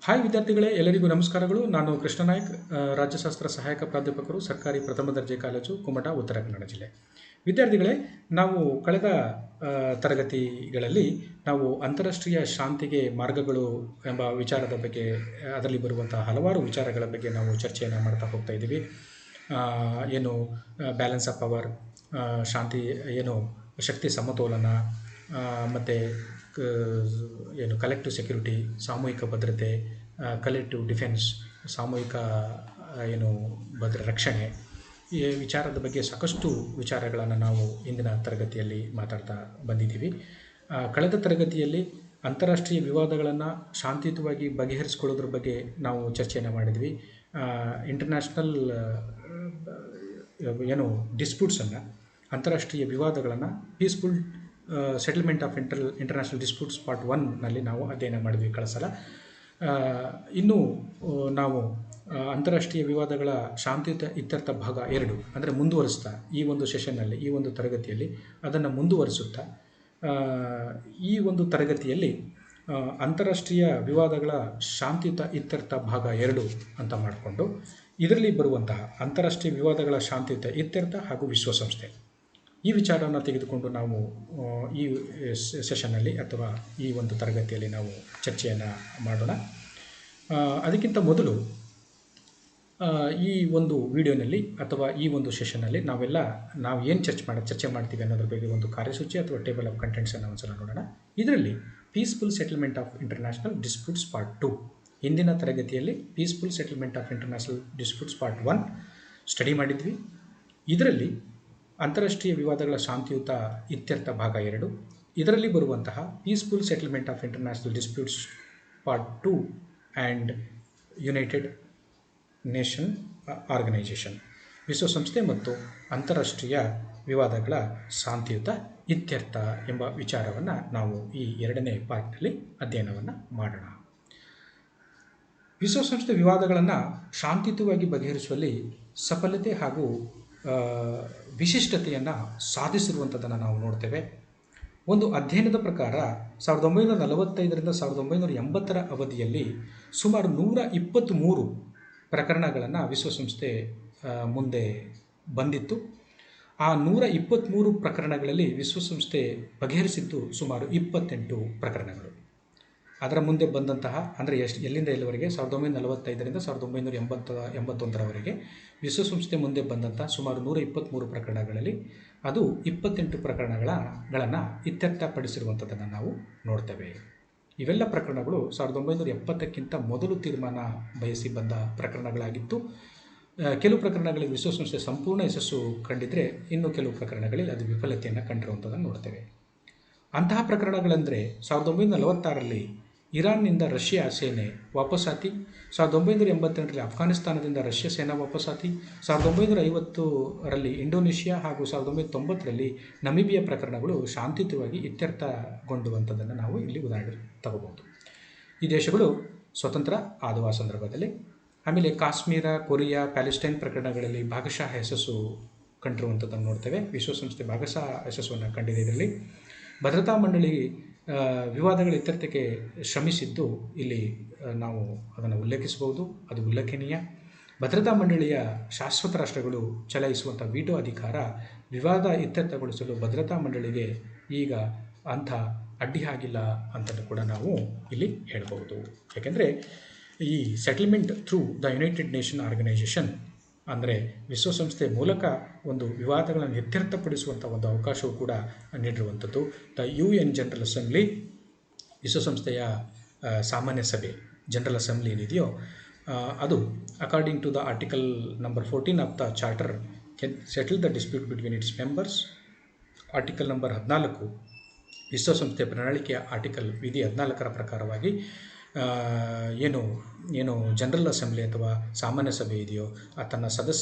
Hi ವಿದ್ಯಾರ್ಥಿಗಳೇ, ಎಲ್ಲರಿಗೂ ನಮಸ್ಕಾರಗಳು. ನಾನು ಕೃಷ್ಣ ನಾಯ್ಕ್, ರಾಜ್ಯಶಾಸ್ತ್ರ ಸಹಾಯಕ ಪ್ರಾಧ್ಯಾಪಕರು, ಸರ್ಕಾರಿ ಪ್ರಥಮ ದರ್ಜೆ ಕಾಲೇಜು, ಕುಮಟಾ, ಉತ್ತರ ಕನ್ನಡ ಜಿಲ್ಲೆ. ವಿದ್ಯಾರ್ಥಿಗಳೇ, ನಾವು ಕಳೆದ ತರಗತಿಗಳಲ್ಲಿ ನಾವು ಅಂತಾರಾಷ್ಟ್ರೀಯ ಶಾಂತಿಗೆ ಮಾರ್ಗಗಳು ಎಂಬ ವಿಚಾರದ ಬಗ್ಗೆ, ಅದರಲ್ಲಿ ಬರುವಂತಹ ಹಲವಾರು ವಿಚಾರಗಳ ಬಗ್ಗೆ ನಾವು ಚರ್ಚೆಯನ್ನು ಮಾಡ್ತಾ ಹೋಗ್ತಾ ಇದ್ದೀವಿ. ಏನು ಬ್ಯಾಲೆನ್ಸ್ ಆಫ್ ಪವರ್, ಶಾಂತಿ, ಏನು ಶಕ್ತಿ ಸಮತೋಲನ, ಮತ್ತು ಏನು ಕಲೆಕ್ಟಿವ್ ಸೆಕ್ಯೂರಿಟಿ, ಸಾಮೂಹಿಕ ಭದ್ರತೆ, ಕಲೆಕ್ಟಿವ್ ಡಿಫೆನ್ಸ್, ಸಾಮೂಹಿಕ ಏನು ರಕ್ಷಣೆ, ಈ ವಿಚಾರದ ಬಗ್ಗೆ ಸಾಕಷ್ಟು ವಿಚಾರಗಳನ್ನು ನಾವು ಇಂದಿನ ತರಗತಿಯಲ್ಲಿ ಮಾತಾಡ್ತಾ ಬಂದಿದ್ದೀವಿ. ಕಳೆದ ತರಗತಿಯಲ್ಲಿ ಅಂತಾರಾಷ್ಟ್ರೀಯ ವಿವಾದಗಳನ್ನು ಶಾಂತಿಯುತವಾಗಿ ಬಗೆಹರಿಸ್ಕೊಳ್ಳೋದ್ರ ಬಗ್ಗೆ ನಾವು ಚರ್ಚೆಯನ್ನು ಮಾಡಿದ್ವಿ. ಇಂಟರ್ನ್ಯಾಷನಲ್ ಏನು ಡಿಸ್ಪ್ಯೂಟ್ಸನ್ನು, ಅಂತಾರಾಷ್ಟ್ರೀಯ ವಿವಾದಗಳನ್ನು peaceful settlement of international disputes part 1ನಲ್ಲಿ ನಾವು ಅಧ್ಯಯನ ಮಾಡಿದ್ವಿ ಕಳೆದ ಸಲ. ಇನ್ನು ನಾವು ಅಂತಾರಾಷ್ಟ್ರೀಯ ವಿವಾದಗಳ ಶಾಂತಿಯುತ ಇತ್ಯರ್ಥ ಭಾಗ 2 ಅಂದರೆ ಮುಂದುವರಿಸ್ತಾ ಈ ಒಂದು ಸೆಷನ್ನಲ್ಲಿ, ಈ ಒಂದು ತರಗತಿಯಲ್ಲಿ ಅದನ್ನು ಮುಂದುವರಿಸುತ್ತಾ ಈ ಒಂದು ತರಗತಿಯಲ್ಲಿ ಅಂತಾರಾಷ್ಟ್ರೀಯ ವಿವಾದಗಳ ಶಾಂತಿಯುತ ಇತ್ಯರ್ಥ ಭಾಗ 2 ಅಂತ ಮಾಡಿಕೊಂಡು ಇದರಲ್ಲಿ ಬರುವಂತಹ ಅಂತಾರಾಷ್ಟ್ರೀಯ ವಿವಾದಗಳ ಶಾಂತಿಯುತ ಇತ್ಯರ್ಥ ಹಾಗೂ ವಿಶ್ವಸಂಸ್ಥೆ, ಈ ವಿಚಾರವನ್ನು ತೆಗೆದುಕೊಂಡು ನಾವು ಈ ಸೆಷನ್ನಲ್ಲಿ ಅಥವಾ ಈ ಒಂದು ತರಗತಿಯಲ್ಲಿ ನಾವು ಚರ್ಚೆಯನ್ನು ಮಾಡೋಣ. ಅದಕ್ಕಿಂತ ಮೊದಲು ಈ ಒಂದು ವಿಡಿಯೋನಲ್ಲಿ ಅಥವಾ ಈ ಒಂದು ಸೆಷನ್ನಲ್ಲಿ ನಾವು ಏನು ಚರ್ಚೆ ಮಾಡ್ತೀವಿ ಅನ್ನೋದ್ರ ಬಗ್ಗೆ ಒಂದು ಕಾರ್ಯಸೂಚಿ ಅಥವಾ ಟೇಬಲ್ ಆಫ್ ಕಂಟೆಂಟ್ಸನ್ನು ಒಂದ್ಸಲ ನೋಡೋಣ. ಇದರಲ್ಲಿ peaceful settlement of international disputes part 2, ಹಿಂದಿನ ತರಗತಿಯಲ್ಲಿ peaceful settlement of international disputes part 1 study ಮಾಡಿದ್ವಿ. ಇದರಲ್ಲಿ ಅಂತಾರಾಷ್ಟ್ರೀಯ ವಿವಾದಗಳ ಶಾಂತಿಯುತ ಇತ್ಯರ್ಥ ಭಾಗ 2, ಇದರಲ್ಲಿ ಬರುವಂತಹ peaceful settlement of international disputes part 2 and United Nation Organisation, ವಿಶ್ವಸಂಸ್ಥೆ ಮತ್ತು ಅಂತಾರಾಷ್ಟ್ರೀಯ ವಿವಾದಗಳ ಶಾಂತಿಯುತ ಇತ್ಯರ್ಥ ಎಂಬ ವಿಚಾರವನ್ನು ನಾವು ಈ 2ನೇ ಪಾರ್ಟ್ನಲ್ಲಿ ಅಧ್ಯಯನವನ್ನು ಮಾಡೋಣ. ವಿಶ್ವಸಂಸ್ಥೆ ವಿವಾದಗಳನ್ನು ಶಾಂತಿಯುತವಾಗಿ ಬಗೆಹರಿಸುವಲ್ಲಿ ಸಫಲತೆ ಹಾಗೂ ವಿಶಿಷ್ಟತೆಯನ್ನು ಸಾಧಿಸಿರುವಂಥದ್ದನ್ನು ನಾವು ನೋಡ್ತೇವೆ. ಒಂದು ಅಧ್ಯಯನದ ಪ್ರಕಾರ 1945ರಿಂದ 1980ರ ಅವಧಿಯಲ್ಲಿ ಸುಮಾರು 123 ಪ್ರಕರಣಗಳನ್ನು ವಿಶ್ವಸಂಸ್ಥೆ ಮುಂದೆ ಬಂದಿತ್ತು. ಆ 123 ಪ್ರಕರಣಗಳಲ್ಲಿ ವಿಶ್ವಸಂಸ್ಥೆ ಬಗೆಹರಿಸಿದ್ದು ಸುಮಾರು 28 ಪ್ರಕರಣಗಳು. ಅದರ ಮುಂದೆ ಬಂದಂತಹ ಅಂದರೆ ಎಲ್ಲಿಂದ ಎಲ್ಲಿವರೆಗೆ 1945ರಿಂದ 1981ರವರೆಗೆ ವಿಶ್ವಸಂಸ್ಥೆ ಮುಂದೆ ಬಂದಂತಹ ಸುಮಾರು 123 ಪ್ರಕರಣಗಳಲ್ಲಿ ಅದು 28 ಪ್ರಕರಣಗಳನ್ನು ಇತ್ಯರ್ಥಪಡಿಸಿರುವಂಥದ್ದನ್ನು ನಾವು ನೋಡ್ತೇವೆ. ಇವೆಲ್ಲ ಪ್ರಕರಣಗಳು 1970ಕ್ಕಿಂತ ಮೊದಲು ತೀರ್ಮಾನ ಬಯಸಿ ಬಂದ ಪ್ರಕರಣಗಳಾಗಿತ್ತು. ಕೆಲವು ಪ್ರಕರಣಗಳಲ್ಲಿ ವಿಶ್ವಸಂಸ್ಥೆ ಸಂಪೂರ್ಣ ಯಶಸ್ಸು ಕಂಡಿದ್ದರೆ, ಇನ್ನು ಕೆಲವು ಪ್ರಕರಣಗಳಲ್ಲಿ ಅದು ವಿಫಲತೆಯನ್ನು ಕಂಡಿರುವಂಥದ್ದನ್ನು ನೋಡ್ತೇವೆ. ಅಂತಹ ಪ್ರಕರಣಗಳೆಂದರೆ 1946ರಲ್ಲಿ ಇರಾನ್ನಿಂದ ರಷ್ಯಾ ಸೇನೆ ವಾಪಸಾತಿ, 1988ರಲ್ಲಿ ಅಫ್ಘಾನಿಸ್ತಾನದಿಂದ ರಷ್ಯಾ ಸೇನಾ ವಾಪಸಾತಿ, 1950ರಲ್ಲಿ ಇಂಡೋನೇಷ್ಯಾ ಹಾಗೂ 1990ರಲ್ಲಿ ನಮೀಬಿಯಾ ಪ್ರಕರಣಗಳು ಶಾಂತಿಯುತವಾಗಿ ಇತ್ಯರ್ಥಗೊಂಡುವಂಥದ್ದನ್ನು ನಾವು ಇಲ್ಲಿ ಉದಾಹರಣೆ ತಗೋಬಹುದು. ಈ ದೇಶಗಳು ಸ್ವತಂತ್ರ ಆದುವ ಸಂದರ್ಭದಲ್ಲಿ. ಆಮೇಲೆ ಕಾಶ್ಮೀರ, ಕೊರಿಯಾ, ಪ್ಯಾಲೆಸ್ಟೈನ್ ಪ್ರಕರಣಗಳಲ್ಲಿ ಭಾಗಶಃ ಯಶಸ್ಸು ಕಂಡಿರುವಂಥದ್ದನ್ನು ನೋಡ್ತೇವೆ. ವಿಶ್ವಸಂಸ್ಥೆ ಭಾಗಶಃ ಯಶಸ್ಸನ್ನು ಕಂಡಿದೆ. ಇದರಲ್ಲಿ ಭದ್ರತಾ ಮಂಡಳಿ ವಿವಾದಗಳ ಇತ್ಯರ್ಥಕ್ಕೆ ಶ್ರಮಿಸಿದ್ದು ಇಲ್ಲಿ ನಾವು ಅದನ್ನು ಉಲ್ಲೇಖಿಸಬಹುದು, ಅದು ಉಲ್ಲೇಖನೀಯ. ಭದ್ರತಾ ಮಂಡಳಿಯ ಶಾಶ್ವತ ರಾಷ್ಟ್ರಗಳು ಚಲಾಯಿಸುವಂಥ ವೀಟೋ ಅಧಿಕಾರ ವಿವಾದ ಇತ್ಯರ್ಥಗೊಳಿಸಲು ಭದ್ರತಾ ಮಂಡಳಿಗೆ ಈಗ ಅಂಥ ಅಡ್ಡಿ ಆಗಿಲ್ಲ ಅಂತಲೂ ಕೂಡ ನಾವು ಇಲ್ಲಿ ಹೇಳಬಹುದು. ಯಾಕೆಂದರೆ ಈ settlement through the United Nation Organisation ಅಂದರೆ ವಿಶ್ವಸಂಸ್ಥೆ ಮೂಲಕ ಒಂದು ವಿವಾದಗಳನ್ನು ಇತ್ಯರ್ಥಪಡಿಸುವಂಥ ಒಂದು ಅವಕಾಶವೂ ಕೂಡ ನೀಡಿರುವಂಥದ್ದು. ದ UN ಜನರಲ್ ಅಸೆಂಬ್ಲಿ, ವಿಶ್ವಸಂಸ್ಥೆಯ ಸಾಮಾನ್ಯ ಸಭೆ, ಜನರಲ್ ಅಸೆಂಬ್ಲಿ ಏನಿದೆಯೋ ಅದು according to the article number 14 of the charter can settle the dispute between its members. Article number 14 ವಿಶ್ವಸಂಸ್ಥೆ ಪ್ರಣಾಳಿಕೆಯ ಆರ್ಟಿಕಲ್ ವಿಧಿ 14ರ ಪ್ರಕಾರವಾಗಿ ಏನು ಜನರಲ್ ಅಸೆಂಬ್ಲಿ ಅಥವಾ ಸಾಮಾನ್ಯ ಸಭೆ ಇದೆಯೋ ತನ್ನ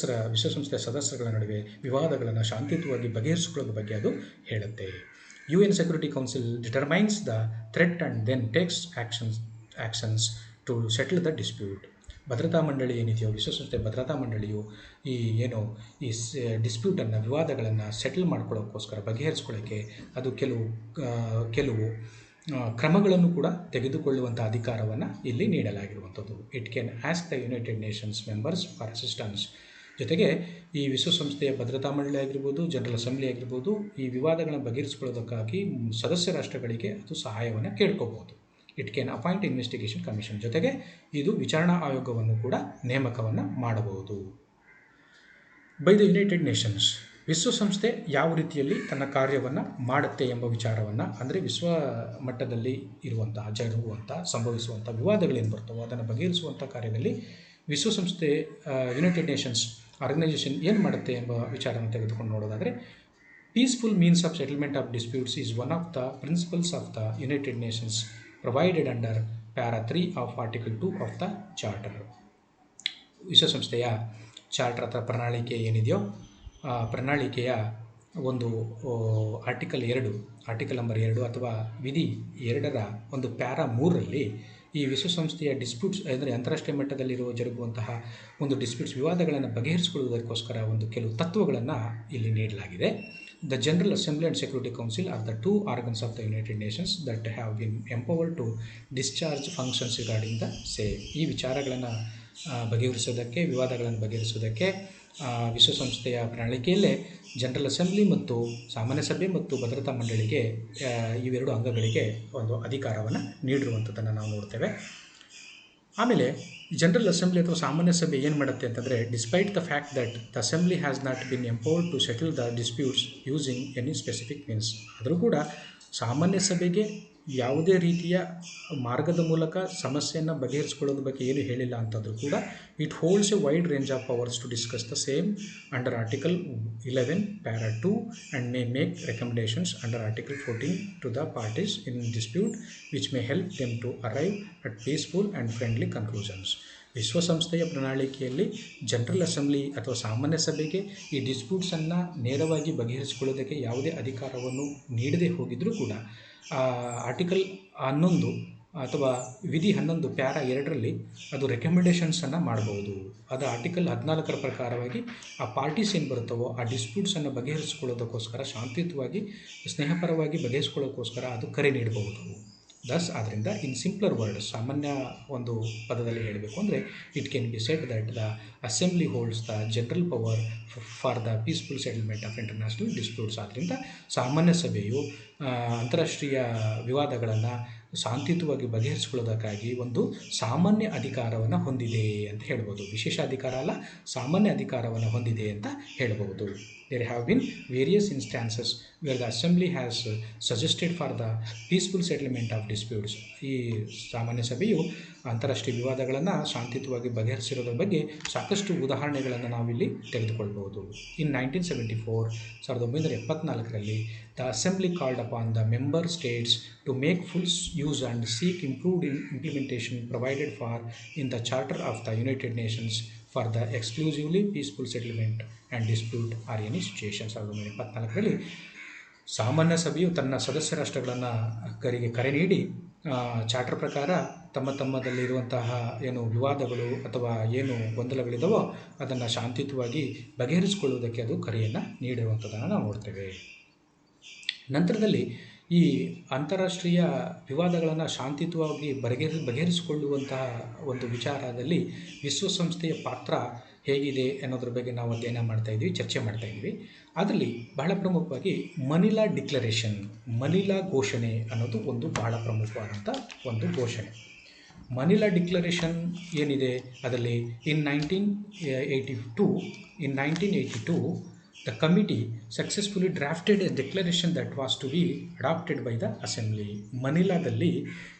ವಿಶ್ವಸಂಸ್ಥೆಯ ಸದಸ್ಯರುಗಳ ನಡುವೆ ವಿವಾದಗಳನ್ನು ಶಾಂತಿಯುತವಾಗಿ ಬಗೆಹರಿಸಿಕೊಳ್ಳೋದ್ರ ಬಗ್ಗೆ ಅದು ಹೇಳುತ್ತೆ. UN Security Council determines the threat and then takes actions to settle the dispute. ಭದ್ರತಾ ಮಂಡಳಿ ಏನಿದೆಯೋ, ವಿಶ್ವಸಂಸ್ಥೆ ಭದ್ರತಾ ಮಂಡಳಿಯು ಈ ಡಿಸ್ಪ್ಯೂಟನ್ನು, ವಿವಾದಗಳನ್ನು ಸೆಟಲ್ ಮಾಡ್ಕೊಳ್ಳೋಕ್ಕೋಸ್ಕರ, ಬಗೆಹರಿಸ್ಕೊಳ್ಳೋಕ್ಕೆ ಅದು ಕೆಲವು ಕ್ರಮಗಳನ್ನು ಕೂಡ ತೆಗೆದುಕೊಳ್ಳುವಂಥ ಅಧಿಕಾರವನ್ನು ಇಲ್ಲಿ ನೀಡಲಾಗಿರುವಂಥದ್ದು. It can ask the United Nations members for assistance. ಜೊತೆಗೆ ಈ ವಿಶ್ವಸಂಸ್ಥೆಯ ಭದ್ರತಾ ಮಂಡಳಿ ಆಗಿರ್ಬೋದು, ಜನರಲ್ ಅಸೆಂಬ್ಲಿ ಆಗಿರ್ಬೋದು, ಈ ವಿವಾದಗಳನ್ನು ಬಗೆಹರಿಸಿಕೊಳ್ಳೋದಕ್ಕಾಗಿ ಸದಸ್ಯ ರಾಷ್ಟ್ರಗಳಿಗೆ ಅದು ಸಹಾಯವನ್ನು ಕೇಳ್ಕೋಬಹುದು. It can appoint investigation commission. ಜೊತೆಗೆ ಇದು ವಿಚಾರಣಾ ಆಯೋಗವನ್ನು ಕೂಡ ನೇಮಕವನ್ನು ಮಾಡಬಹುದು. ಬೈ ದ ಯುನೈಟೆಡ್ ನೇಷನ್ಸ್, ವಿಶ್ವಸಂಸ್ಥೆ ಯಾವ ರೀತಿಯಲ್ಲಿ ತನ್ನ ಕಾರ್ಯವನ್ನು ಮಾಡುತ್ತೆ ಎಂಬ ವಿಚಾರವನ್ನು, ಅಂದರೆ ವಿಶ್ವ ಮಟ್ಟದಲ್ಲಿ ಜರುಗುವಂಥ ಸಂಭವಿಸುವಂಥ ವಿವಾದಗಳೇನು ಬರ್ತವೋ ಅದನ್ನು ಬಗೆಹರಿಸುವಂಥ ಕಾರ್ಯದಲ್ಲಿ ವಿಶ್ವಸಂಸ್ಥೆ ಯುನೈಟೆಡ್ ನೇಷನ್ಸ್ ಆರ್ಗನೈಸೇಷನ್ ಏನು ಮಾಡುತ್ತೆ ಎಂಬ ವಿಚಾರವನ್ನು ತೆಗೆದುಕೊಂಡು ನೋಡೋದಾದರೆ, peaceful means of settlement of disputes is one of the principles of the United Nations provided under para 3 of article 2 of the charter. ವಿಶ್ವಸಂಸ್ಥೆಯ ಚಾರ್ಟರ್ ಅಥವಾ ಪ್ರಣಾಳಿಕೆ ಏನಿದೆಯೋ ಆ ಪ್ರಣಾಳಿಕೆಯ ಒಂದು ಆರ್ಟಿಕಲ್ ನಂಬರ್ 2 ಅಥವಾ ವಿಧಿ 2ರ ಒಂದು ಪ್ಯಾರಾ 3ರಲ್ಲಿ ಈ ವಿಶ್ವಸಂಸ್ಥೆಯ ಡಿಸ್ಪ್ಯೂಟ್ಸ್, ಅಂದರೆ ಅಂತಾರಾಷ್ಟ್ರೀಯ ಮಟ್ಟದಲ್ಲಿರುವ ಜರುಗುವಂತಹ ಒಂದು ಡಿಸ್ಪ್ಯೂಟ್ಸ್ ವಿವಾದಗಳನ್ನು ಬಗೆಹರಿಸಿಕೊಳ್ಳುವುದಕ್ಕೋಸ್ಕರ ಒಂದು ಕೆಲವು ತತ್ವಗಳನ್ನು ಇಲ್ಲಿ ನೀಡಲಾಗಿದೆ. The General Assembly and Security Council are the two organs of the United Nations that have been empowered to discharge functions regarding the same. ಈ ವಿಚಾರಗಳನ್ನು ಬಗೆಹರಿಸೋದಕ್ಕೆ, ವಿವಾದಗಳನ್ನು ಬಗೆಹರಿಸೋದಕ್ಕೆ ವಿಶ್ವಸಂಸ್ಥೆಯ ಪ್ರಣಾಳಿಕೆಯಲ್ಲೇ ಜನರಲ್ ಅಸೆಂಬ್ಲಿ ಮತ್ತು ಸಾಮಾನ್ಯ ಸಭೆ ಮತ್ತು ಭದ್ರತಾ ಮಂಡಳಿಗೆ, ಇವೆರಡು ಅಂಗಗಳಿಗೆ ಒಂದು ಅಧಿಕಾರವನ್ನು ನೀಡಿರುವಂಥದ್ದನ್ನು ನಾವು ನೋಡ್ತೇವೆ. ಆಮೇಲೆ ಜನರಲ್ ಅಸೆಂಬ್ಲಿ ಅಥವಾ ಸಾಮಾನ್ಯ ಸಭೆ ಏನು ಮಾಡುತ್ತೆ ಅಂತಂದರೆ, despite the fact that the assembly has not been empowered to settle the disputes using any specific means. ಆದರೂ ಕೂಡ ಸಾಮಾನ್ಯ ಸಭೆಗೆ ಯಾವುದೇ ರೀತಿಯ ಮಾರ್ಗದ ಮೂಲಕ ಸಮಸ್ಯೆಯನ್ನು ಬಗೆಹರಿಸಿಕೊಳ್ಳೋದ್ರ ಬಗ್ಗೆ ಏನು ಹೇಳಿಲ್ಲ ಅಂತಂದರೂ ಕೂಡ, it holds a wide range of powers to discuss the same under article 11 para 2 and may make recommendations under article 14 to the parties in dispute which may help them to arrive at peaceful and friendly conclusions. ವಿಶ್ವಸಂಸ್ಥೆಯ ಪ್ರಣಾಳಿಕೆಯಲ್ಲಿ general assembly ಅಥವಾ ಸಾಮಾನ್ಯ ಸಭೆಗೆ ಈ ಡಿಸ್ಪ್ಯೂಟ್ಸನ್ನು ನೇರವಾಗಿ ಬಗೆಹರಿಸಿಕೊಳ್ಳೋದಕ್ಕೆ ಯಾವುದೇ ಅಧಿಕಾರವನ್ನು ನೀಡದೇ ಹೋಗಿದ್ದರೂ ಕೂಡ ಆರ್ಟಿಕಲ್ 11 ಅಥವಾ ವಿಧಿ 11 ಪ್ಯಾರಾ 2ರಲ್ಲಿ ಅದು ರೆಕಮೆಂಡೇಷನ್ಸನ್ನು ಮಾಡಬಹುದು. ಅದು ಆರ್ಟಿಕಲ್ 14ರ ಪ್ರಕಾರವಾಗಿ ಆ ಪಾರ್ಟೀಸ್ ಏನು ಬರುತ್ತವೋ ಆ ಡಿಸ್ಪ್ಯೂಟ್ಸನ್ನು ಬಗೆಹರಿಸಿಕೊಳ್ಳೋದಕ್ಕೋಸ್ಕರ, ಶಾಂತಿಯುತವಾಗಿ ಸ್ನೇಹಪರವಾಗಿ ಬಗೆಹರಿಸಿಕೊಳ್ಳೋಕ್ಕೋಸ್ಕರ ಅದು ಕರೆ ನೀಡಬಹುದು. ಆದ್ದರಿಂದ ಇನ್ ಸಿಂಪ್ಲರ್ ವರ್ಡ್, ಸಾಮಾನ್ಯ ಒಂದು ಪದದಲ್ಲಿ ಹೇಳಬೇಕು ಅಂದರೆ, it can be said that the assembly holds the general power for the peaceful settlement of international disputes. ಆದ್ದರಿಂದ ಸಾಮಾನ್ಯ ಸಭೆಯು ಅಂತಾರಾಷ್ಟ್ರೀಯ ವಿವಾದಗಳನ್ನು ಶಾಂತಿಯುತವಾಗಿ ಬಗೆಹರಿಸಿಕೊಳ್ಳೋದಕ್ಕಾಗಿ ಒಂದು ಸಾಮಾನ್ಯ ಅಧಿಕಾರವನ್ನು ಹೊಂದಿದೆ ಅಂತ ಹೇಳ್ಬೋದು. ವಿಶೇಷ ಅಧಿಕಾರ ಅಲ್ಲ, ಸಾಮಾನ್ಯ ಅಧಿಕಾರವನ್ನು ಹೊಂದಿದೆ ಅಂತ ಹೇಳ್ಬೋದು. There have been various instances where the Assembly has suggested for the peaceful settlement of disputes. ಈ ಸಾಮಾನ್ಯ ಸಭೆಯು ಅಂತಾರಾಷ್ಟ್ರೀಯ ವಿವಾದಗಳನ್ನು ಶಾಂತಿಯುತವಾಗಿ ಬಗೆಹರಿಸಿರೋದ್ರ ಬಗ್ಗೆ ಸಾಕಷ್ಟು ಉದಾಹರಣೆಗಳನ್ನು ನಾವಿಲ್ಲಿ ತೆಗೆದುಕೊಳ್ಬಹುದು. In 1974 the assembly called upon the member states to make full use and seek improved implementation provided for in the charter of the United Nations for the exclusively peaceful settlement and dispute or any situations. 1974 ಸಾಮಾನ್ಯ ಸಭೆಯು ತನ್ನ ಸದಸ್ಯ ರಾಷ್ಟ್ರಗಳನ್ನು ಕರೆ ನೀಡಿ charter ಪ್ರಕಾರ ತಮ್ಮದಲ್ಲಿರುವಂತಹ ಏನು ವಿವಾದಗಳು ಅಥವಾ ಏನು ಗೊಂದಲಗಳಿದ್ದಾವೋ ಅದನ್ನು ಶಾಂತಿಯುತವಾಗಿ ಬಗೆಹರಿಸಿಕೊಳ್ಳುವುದಕ್ಕೆ ಅದು ಕರೆಯನ್ನು ನೀಡಿರುವಂಥದ್ದನ್ನು ನಾವು ನೋಡ್ತೇವೆ. ನಂತರದಲ್ಲಿ ಈ ಅಂತಾರಾಷ್ಟ್ರೀಯ ವಿವಾದಗಳನ್ನು ಶಾಂತಿಯುತವಾಗಿ ಬಗೆಹರಿಸಿಕೊಳ್ಳುವಂತಹ ಒಂದು ವಿಚಾರದಲ್ಲಿ ವಿಶ್ವಸಂಸ್ಥೆಯ ಪಾತ್ರ ಹೇಗಿದೆ ಅನ್ನೋದ್ರ ಬಗ್ಗೆ ನಾವು ಅಧ್ಯಯನ ಮಾಡ್ತಾಯಿದ್ವಿ, ಚರ್ಚೆ ಮಾಡ್ತಾಯಿದ್ವಿ. ಅದರಲ್ಲಿ ಬಹಳ ಪ್ರಮುಖವಾಗಿ ಮನಿಲಾ ಘೋಷಣೆ ಅನ್ನೋದು ಒಂದು ಬಹಳ ಪ್ರಮುಖವಾದಂಥ ಒಂದು ಘೋಷಣೆ. ಮನಿಲಾ ಡಿಕ್ಲರೇಷನ್ ಏನಿದೆ ಅದರಲ್ಲಿ ಇನ್ 1982 the committee successfully drafted a declaration that was to be adopted by the assembly. ಮನಿಲಾದಲ್ಲಿ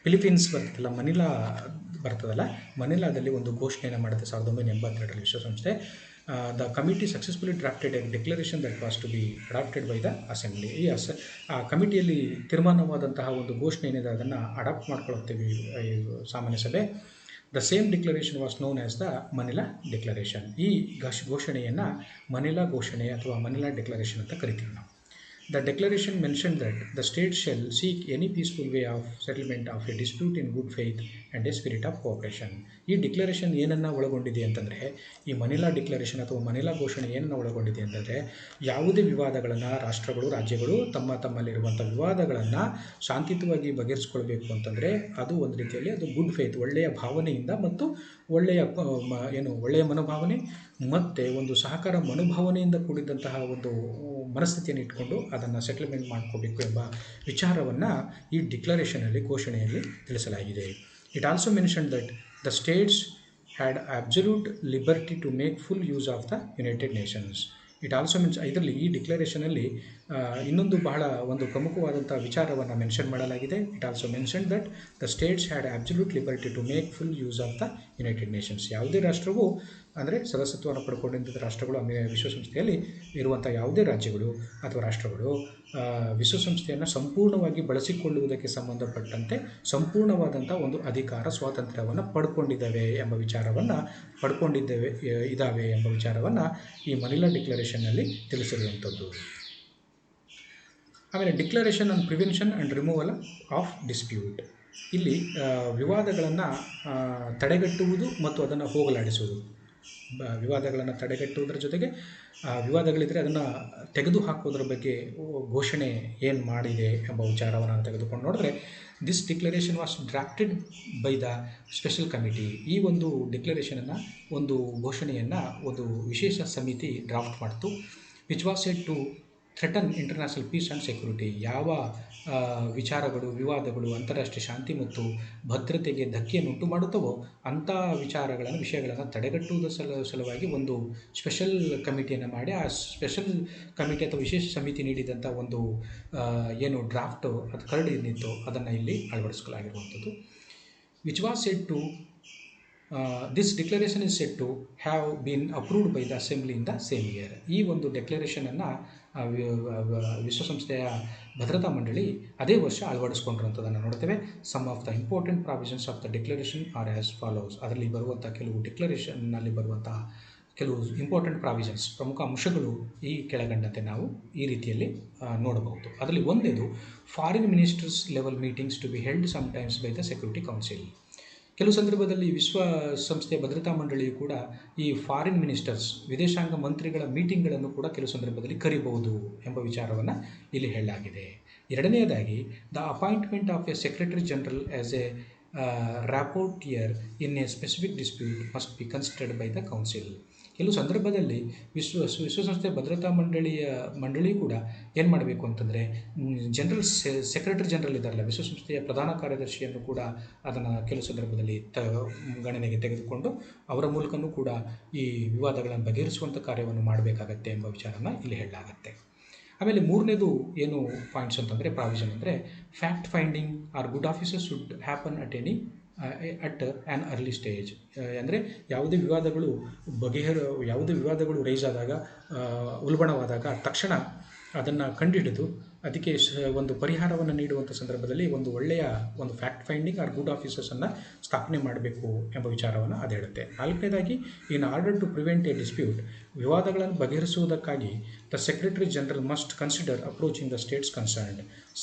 ಫಿಲಿಪೀನ್ಸ್ ಮನಿಲಾದಲ್ಲಿ ಒಂದು ಘೋಷಣೆಯನ್ನು ಮಾಡುತ್ತೆ 1982 ವಿಶ್ವಸಂಸ್ಥೆ. The committee successfully drafted a declaration that was to be adopted by the assembly. ಆ ಕಮಿಟಿಯಲ್ಲಿ ತೀರ್ಮಾನವಾದಂತಹ ಒಂದು ಘೋಷಣೆ ಏನಿದೆ ಅದನ್ನು ಅಡಾಪ್ಟ್ ಮಾಡ್ಕೊಳ್ತೇವೆ ಈ ಸಾಮಾನ್ಯ ಸಭೆ. The same declaration was known as the Manila declaration. ಈ ಘೋಷಣೆಯನ್ನು ಮನಿಲಾ ಘೋಷಣೆ ಅಥವಾ ಮನಿಲಾ ಡಿಕ್ಲರೇಷನ್ ಅಂತ ಕರಿತೀವಿ ನಾವು. The declaration mentioned that the state shall seek any peaceful way of settlement of a dispute in good faith and a spirit of cooperation. ಈ declaration ಏನನ್ನು ಒಳಗೊಂಡಿದೆ ಅಂತಂದರೆ, ಈ ಮನಿಲಾ ಡಿಕ್ಲರೇಷನ್ ಅಥವಾ ಮನಿಲಾ ಘೋಷಣೆ ಏನನ್ನು ಒಳಗೊಂಡಿದೆ ಅಂತಂದರೆ, ಯಾವುದೇ ವಿವಾದಗಳನ್ನು ರಾಷ್ಟ್ರಗಳು, ರಾಜ್ಯಗಳು ತಮ್ಮಲ್ಲಿರುವಂಥ ವಿವಾದಗಳನ್ನು ಶಾಂತಿಯುತವಾಗಿ ಬಗೆಹರಿಸ್ಕೊಳ್ಬೇಕು ಅಂತಂದರೆ ಅದು ಒಂದು ರೀತಿಯಲ್ಲಿ ಅದು ಗುಡ್ ಫೇತ್, ಒಳ್ಳೆಯ ಭಾವನೆಯಿಂದ ಮತ್ತು ಒಳ್ಳೆಯ ಮನೋಭಾವನೆ ಮತ್ತು ಒಂದು ಸಹಕಾರ ಮನೋಭಾವನೆಯಿಂದ ಕೂಡಿದಂತಹ ಒಂದು ಮನಸ್ಥಿತಿಯನ್ನು ಇಟ್ಕೊಂಡು ಅದನ್ನು ಸೆಟಲ್ಮೆಂಟ್ ಮಾಡ್ಕೋಬೇಕು ಎಂಬ ವಿಚಾರವನ್ನು ಈ ಡಿಕ್ಲರೇಷನಲ್ಲಿ, ಘೋಷಣೆಯಲ್ಲಿ ತಿಳಿಸಲಾಗಿದೆ. It also mention that the states had absolute liberty to make full use of the United Nations. It also ಇದರಲ್ಲಿ ಈ ಡಿಕ್ಲರೇಷನಲ್ಲಿ ಇನ್ನೊಂದು ಬಹಳ ಒಂದು ಪ್ರಮುಖವಾದಂಥ ವಿಚಾರವನ್ನು ಮೆನ್ಷನ್ ಮಾಡಲಾಗಿದೆ. It also mention that the states had absolute liberty to make full use of the United Nations. ಯಾವುದೇ ರಾಷ್ಟ್ರವು ಅಂದರೆ ಸದಸ್ಯತ್ವವನ್ನು ಪಡ್ಕೊಂಡಿದ್ದ ರಾಷ್ಟ್ರಗಳು, ವಿಶ್ವಸಂಸ್ಥೆಯಲ್ಲಿ ಇರುವಂಥ ಯಾವುದೇ ರಾಜ್ಯಗಳು ಅಥವಾ ರಾಷ್ಟ್ರಗಳು ವಿಶ್ವಸಂಸ್ಥೆಯನ್ನು ಸಂಪೂರ್ಣವಾಗಿ ಬಳಸಿಕೊಳ್ಳುವುದಕ್ಕೆ ಸಂಬಂಧಪಟ್ಟಂತೆ ಸಂಪೂರ್ಣವಾದಂಥ ಒಂದು ಅಧಿಕಾರ, ಸ್ವಾತಂತ್ರ್ಯವನ್ನು ಇದ್ದಾವೆ ಎಂಬ ವಿಚಾರವನ್ನು ಈ ಮನಿಲಾ ಡಿಕ್ಲರೇಷನ್ನಲ್ಲಿ ತಿಳಿಸಿರುವಂಥದ್ದು. ಆಮೇಲೆ declaration on prevention and removal of dispute. ಇಲ್ಲಿ ವಿವಾದಗಳನ್ನು ತಡೆಗಟ್ಟುವುದು ಮತ್ತು ಅದನ್ನು ಹೋಗಲಾಡಿಸುವುದು. ವಿವಾದಗಳನ್ನು ತಡೆಗಟ್ಟುವುದರ ಜೊತೆಗೆ ವಿವಾದಗಳಿದ್ದರೆ ಅದನ್ನು ತೆಗೆದುಹಾಕೋದ್ರ ಬಗ್ಗೆ ಘೋಷಣೆ ಏನು ಮಾಡಿದೆ ಎಂಬ ವಿಚಾರವನ್ನು ತೆಗೆದುಕೊಂಡು ನೋಡಿದ್ರೆ, this declaration was drafted by the special committee. ಈ ಒಂದು ಡಿಕ್ಲರೇಷನನ್ನು, ಒಂದು ಘೋಷಣೆಯನ್ನು ಒಂದು ವಿಶೇಷ ಸಮಿತಿ ಡ್ರಾಫ್ಟ್ ಮಾಡಿತು. Which was said to threaten international peace and security. ಯಾವ ವಿಚಾರಗಳು, ವಿವಾದಗಳು ಅಂತಾರಾಷ್ಟ್ರೀಯ ಶಾಂತಿ ಮತ್ತು ಭದ್ರತೆಗೆ ಧಕ್ಕೆಯನ್ನುಂಟು ಮಾಡುತ್ತವೋ ಅಂಥ ವಿಷಯಗಳನ್ನು ತಡೆಗಟ್ಟುವುದರ ಸಲುವಾಗಿ ಒಂದು ಸ್ಪೆಷಲ್ ಕಮಿಟಿಯನ್ನು ಮಾಡಿ, ಆ ಸ್ಪೆಷಲ್ ಕಮಿಟಿ ಅಥವಾ ವಿಶೇಷ ಸಮಿತಿ ನೀಡಿದಂಥ ಒಂದು ಏನು ಡ್ರಾಫ್ಟು ಅದು ಕರಡು ಏನಿತ್ತು ಅದನ್ನು ಇಲ್ಲಿ ಅಳವಡಿಸಲಾಗಿರುವಂಥದ್ದು. Which was said to this declaration is said to have been approved by the assembly in the same year. ಈ ಒಂದು ಡೆಕ್ಲರೇಷನನ್ನು ವಿಶ್ವಸಂಸ್ಥೆಯ ಭದ್ರತಾ ಮಂಡಳಿ ಅದೇ ವರ್ಷ ಅಳವಡಿಸ್ಕೊಂಡಿರುವಂಥದ್ದನ್ನು ನೋಡ್ತೇವೆ. Some of the important provisions of the declaration are as follows. ಅದರಲ್ಲಿ ಬರುವಂಥ ಕೆಲವು ಡಿಕ್ಲರೇಷನ್ನಲ್ಲಿ ಬರುವಂತಹ ಕೆಲವು ಇಂಪಾರ್ಟೆಂಟ್ ಪ್ರಾವಿಷನ್ಸ್, ಪ್ರಮುಖ ಅಂಶಗಳು ಈ ಕೆಳಗಂಡಂತೆ ನಾವು ಈ ರೀತಿಯಲ್ಲಿ ನೋಡಬಹುದು. ಅದರಲ್ಲಿ ಒಂದೇದು, foreign ministers level meetings to be held sometimes by the Security Council. ಕೆಲವು ಸಂದರ್ಭದಲ್ಲಿ ವಿಶ್ವಸಂಸ್ಥೆಯ ಭದ್ರತಾ ಮಂಡಳಿಯು ಕೂಡ ಈ ಫಾರಿನ್ ಮಿನಿಸ್ಟರ್ಸ್, ವಿದೇಶಾಂಗ ಮಂತ್ರಿಗಳ ಮೀಟಿಂಗ್ಗಳನ್ನು ಕೂಡ ಕೆಲವು ಸಂದರ್ಭದಲ್ಲಿ ಕರೀಬಹುದು ಎಂಬ ವಿಚಾರವನ್ನು ಇಲ್ಲಿ ಹೇಳಲಾಗಿದೆ. ಎರಡನೆಯದಾಗಿ, the appointment of A secretary general as A rapporteur in a specific dispute must be considered by the council. ಕೆಲವು ಸಂದರ್ಭದಲ್ಲಿ ವಿಶ್ವಸಂಸ್ಥೆಯ ಭದ್ರತಾ ಮಂಡಳಿಯು ಕೂಡ ಏನು ಮಾಡಬೇಕು ಅಂತಂದರೆ, ಸೆಕ್ರೆಟರಿ ಜನರಲ್ ಇದ್ದಾರಲ್ಲ, ವಿಶ್ವಸಂಸ್ಥೆಯ ಪ್ರಧಾನ ಕಾರ್ಯದರ್ಶಿಯನ್ನು ಕೂಡ ಅದನ್ನು ಕೆಲವು ಸಂದರ್ಭದಲ್ಲಿ ಗಣನೆಗೆ ತೆಗೆದುಕೊಂಡು ಅವರ ಮೂಲಕನೂ ಕೂಡ ಈ ವಿವಾದಗಳನ್ನು ಬಗೆಹರಿಸುವಂಥ ಕಾರ್ಯವನ್ನು ಮಾಡಬೇಕಾಗತ್ತೆ ಎಂಬ ವಿಚಾರನ ಇಲ್ಲಿ ಹೇಳಲಾಗತ್ತೆ. ಆಮೇಲೆ ಮೂರನೇದು ಏನು ಪಾಯಿಂಟ್ಸ್ ಅಂತಂದರೆ, ಪ್ರಾವಿಷನ್ ಅಂದರೆ, fact finding or good officers should happen at an early stage. ಅಂದರೆ ಯಾವುದೇ ವಿವಾದಗಳು ರೈಸ್ ಆದಾಗ, ಉಲ್ಬಣವಾದಾಗ ತಕ್ಷಣ ಅದನ್ನು ಕಂಡುಹಿಡಿದು ಅದಕ್ಕೆ ಒಂದು ಪರಿಹಾರವನ್ನು ನೀಡುವಂಥ ಸಂದರ್ಭದಲ್ಲಿ ಒಂದು ಒಳ್ಳೆಯ ಒಂದು ಫ್ಯಾಕ್ಟ್ ಫೈಂಡಿಂಗ್ ಆರ್ ಗುಡ್ ಆಫೀಸರ್ಸನ್ನು ಸ್ಥಾಪನೆ ಮಾಡಬೇಕು ಎಂಬ ವಿಚಾರವನ್ನು ಅದು ಹೇಳುತ್ತೆ. ನಾಲ್ಕನೇದಾಗಿ, in order to prevent a dispute, ವಿವಾದಗಳನ್ನು ಬಗೆಹರಿಸುವುದಕ್ಕಾಗಿ the secretary general must consider approaching the states concerned.